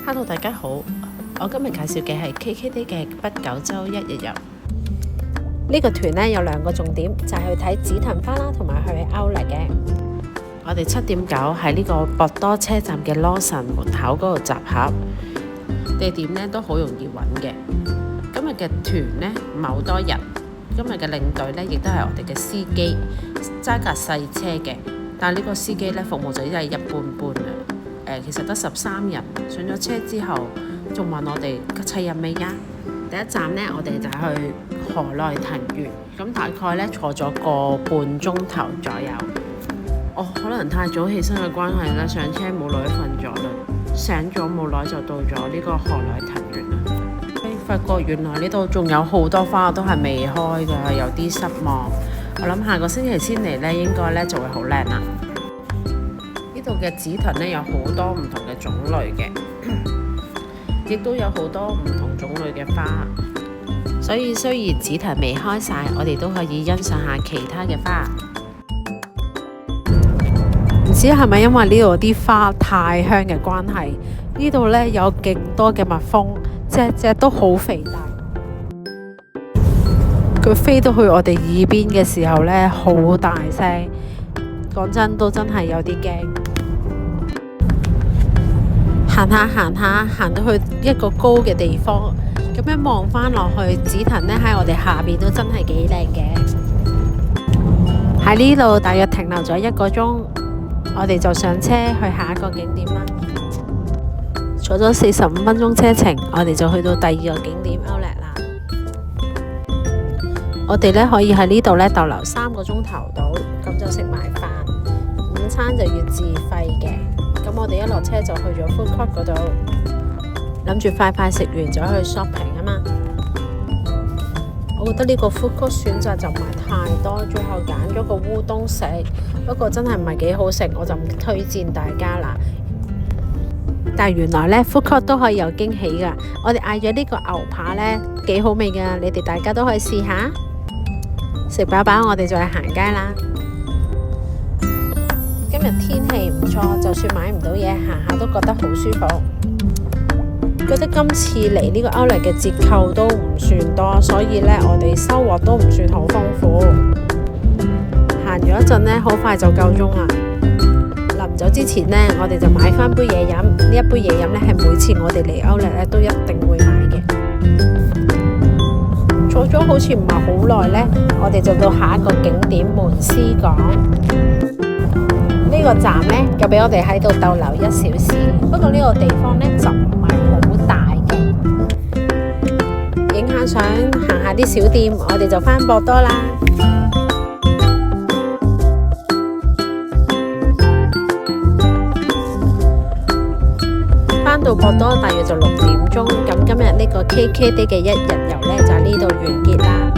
Hello， 大家好，我今日介紹嘅係 KKday 嘅北九州一日遊。呢個團呢有兩個重點，就係去睇紫藤花啦，同埋去 Outlet 嘅。我哋7:9喺呢個博多車站嘅 Lawson 門口嗰度集合，地點呢都好容易揾嘅。今日嘅團呢唔係好多人，今日嘅領隊呢亦都係我哋嘅司機，揸架細車嘅，但係呢個司機呢服務就真係一般般啦。其實得13人，上咗車之後仲問我哋齊人未呀？第一站呢，我哋就去河內藤園，咁大概呢坐咗個半鐘頭左右。可能太早起身嘅關係啦，上車冇耐瞓咗啦，醒咗冇耐就到咗呢個河內藤園啦。發覺原來呢度仲有好多花都係未開㗎，有啲失望。我諗下個星期先嚟呢，應該呢就會好靚啦。呢度嘅紫藤呢有好多唔同嘅種類嘅，亦都有好多唔同種類嘅花，所以雖然紫藤未開晒，我哋都可以欣賞下其他嘅花。唔知係咪因為呢度啲花太香嘅關係，呢度呢有勁多嘅蜜蜂，隻隻都好肥大。佢飛到去我哋耳邊嘅時候呢，好大聲，講真都真係有啲驚。行下，行到去一個高嘅地方，咁樣望返落去，紫藤呢喺我哋下邊都真係幾靚嘅。喺呢度大約停留咗1個鐘，我哋就上車去下一個景點啦。坐咗45分鐘車程，我哋就去到第二個景點 Outlet 啦。我哋呢可以喺呢度呢逗留3個鐘頭到，咁就食埋飯，午餐就要自費嘅。咁我哋一落車就去咗 food court 嗰度，諗住快食完就去 shopping 啊嘛。我覺得呢個 food court 選擇就唔係太多，最後揀咗個烏冬食，不過真係唔係幾好食，我就唔推薦大家啦。但係原來呢 food court 都可以有驚喜㗎。我哋嗌咗呢個牛扒呢，幾好味㗎，你哋大家都可以試下。食飽飽，我哋就去行街啦。今日天氣唔錯，就算買唔到嘢，行下都覺得好舒服。覺得今次嚟呢個 Outlet 嘅折扣都唔算多，所以呢，我哋收穫都唔算好豐富。行咗一陣呢，好快就夠鐘啦。臨走之前呢，我哋就買返杯嘢飲。呢一杯嘢飲呢，係每次我哋嚟 Outlet 呢都一定會買嘅。坐咗好似唔係好耐呢，我哋就到下一個景點門司港。呢個站呢，就俾我哋喺度逗留1小時，不過呢個地方呢，就唔係好大嘅。影下相，行下啲小店，我哋就返博多啦。返到博多大約就6點鐘，咁今日呢個 KKday 嘅一日遊呢，就喺呢度完結啦。